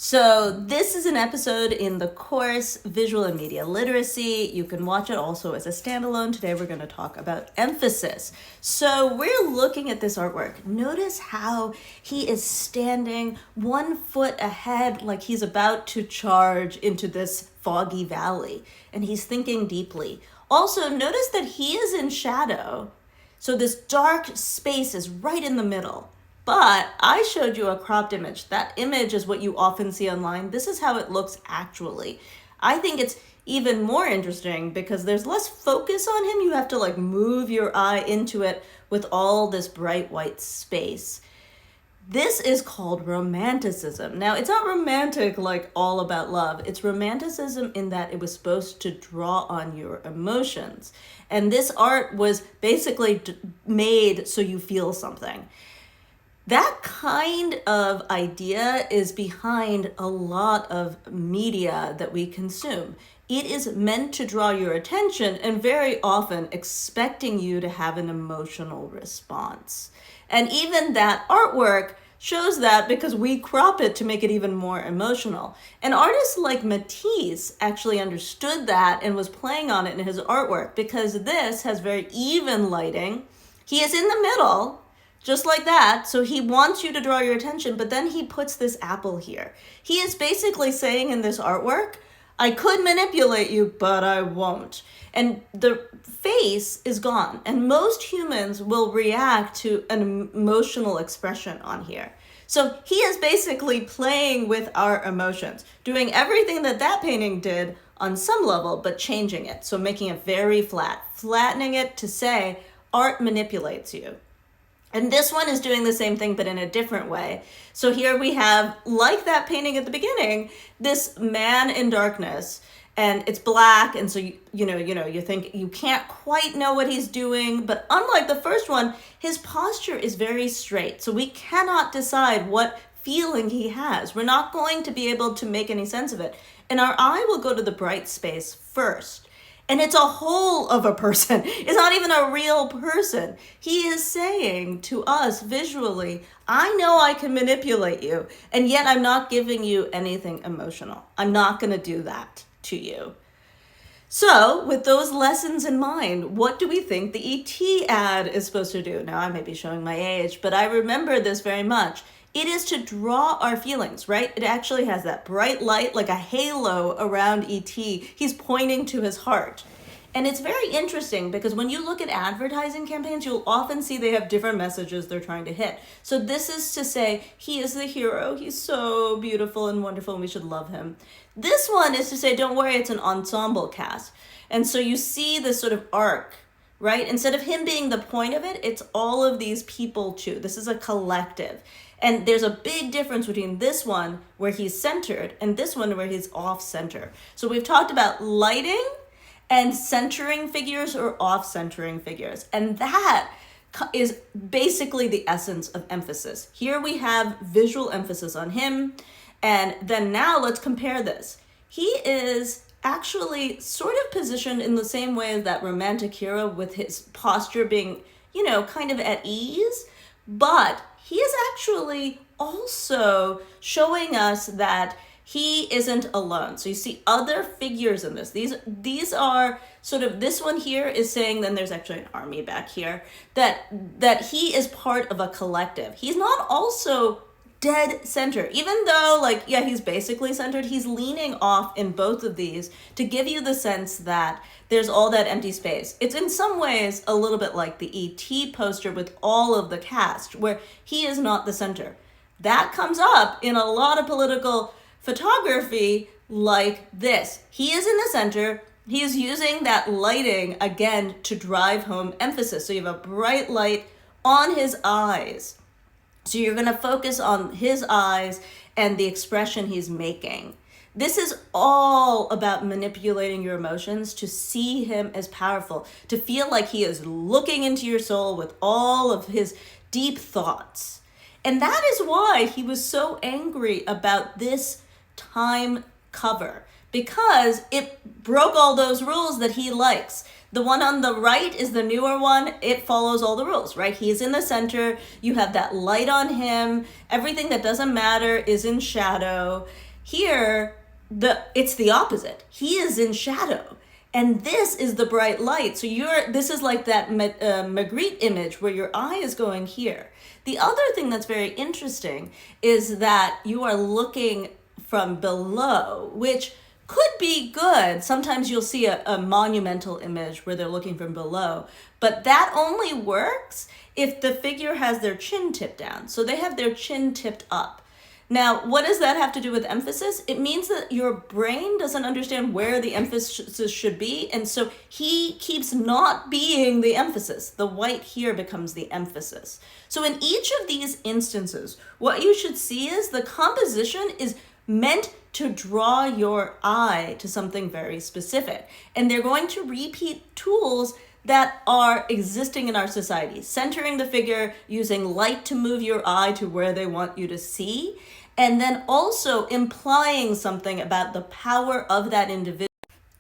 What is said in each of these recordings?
So this is an episode in the course Visual and Media Literacy. You can watch it also as a standalone. Today we're going to talk about emphasis. So we're looking at this artwork. Notice how he is standing 1 foot ahead, like he's about to charge into this foggy valley, and he's thinking deeply. Also, notice that he is in shadow. So this dark space is right in the middle. But I showed you a cropped image. That image is what you often see online. This is how it looks actually. I think it's even more interesting because there's less focus on him. You have to like move your eye into it with all this bright white space. This is called romanticism. Now, it's not romantic like all about love. It's romanticism in that it was supposed to draw on your emotions. And this art was basically made so you feel something. That kind of idea is behind a lot of media that we consume. It is meant to draw your attention and very often expecting you to have an emotional response. And even that artwork shows that because we crop it to make it even more emotional. An artist like Matisse actually understood that and was playing on it in his artwork because this has very even lighting. He is in the middle, just like that. So he wants you to draw your attention, but then he puts this apple here. He is basically saying in this artwork, I could manipulate you, but I won't. And the face is gone. And most humans will react to an emotional expression on here. So he is basically playing with our emotions, doing everything that that painting did on some level, but changing it. So making it very flat, flattening it to say art manipulates you. And this one is doing the same thing, but in a different way. So here we have, like that painting at the beginning, this man in darkness, and it's black. And so, you think you can't quite know what he's doing. But unlike the first one, his posture is very straight. So we cannot decide what feeling he has. We're not going to be able to make any sense of it. And our eye will go to the bright space first. And it's a whole of a person. It's not even a real person. He is saying to us visually, I know I can manipulate you, and yet I'm not giving you anything emotional. I'm not going to do that to you. So with those lessons in mind, what do we think the ET ad is supposed to do? Now, I may be showing my age, but I remember this very much. It is to draw our feelings, right? It actually has that bright light, like a halo around ET. He's pointing to his heart. And it's very interesting because when you look at advertising campaigns, you'll often see they have different messages they're trying to hit. So this is to say, he is the hero. He's so beautiful and wonderful, and we should love him. This one is to say, don't worry, it's an ensemble cast. And so you see this sort of arc, right? Instead of him being the point of it, it's all of these people too. This is a collective. And there's a big difference between this one where he's centered and this one where he's off center. So we've talked about lighting and centering figures or off centering figures. And that is basically the essence of emphasis. Here we have visual emphasis on him. And then now let's compare this. He is actually sort of positioned in the same way as that romantic hero with his posture being, kind of at ease, but he is actually also showing us that he isn't alone. So you see other figures in this. These are sort of, this one here is saying, then there's actually an army back here, that he is part of a collective. He's not also dead center, even though he's basically centered. He's leaning off in both of these to give you the sense that there's all that empty space. It's in some ways a little bit like the ET poster with all of the cast where he is not the center. That comes up in a lot of political photography like this. He is in the center. He is using that lighting again to drive home emphasis. So you have a bright light on his eyes. So you're going to focus on his eyes and the expression he's making. This is all about manipulating your emotions to see him as powerful, to feel like he is looking into your soul with all of his deep thoughts. And that is why he was so angry about this Time cover, because it broke all those rules that he likes. The one on the right is the newer one. It follows all the rules, right? He's in the center. You have that light on him. Everything that doesn't matter is in shadow. Here, it's the opposite. He is in shadow. And this is the bright light. So this is like that Magritte image where your eye is going here. The other thing that's very interesting is that you are looking from below, which could be good. Sometimes you'll see a monumental image where they're looking from below, but that only works if the figure has their chin tipped down. So they have their chin tipped up. Now, what does that have to do with emphasis? It means that your brain doesn't understand where the emphasis should be, and so he keeps not being the emphasis. The white here becomes the emphasis. So in each of these instances, what you should see is the composition is meant to draw your eye to something very specific. And they're going to repeat tools that are existing in our society, centering the figure, using light to move your eye to where they want you to see, and then also implying something about the power of that individual.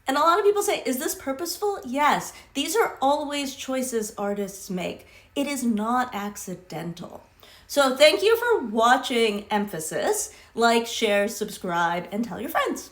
And a lot of people say, is this purposeful? Yes, these are always choices artists make. It is not accidental. So thank you for watching Emphasis. Like, share, subscribe, and tell your friends.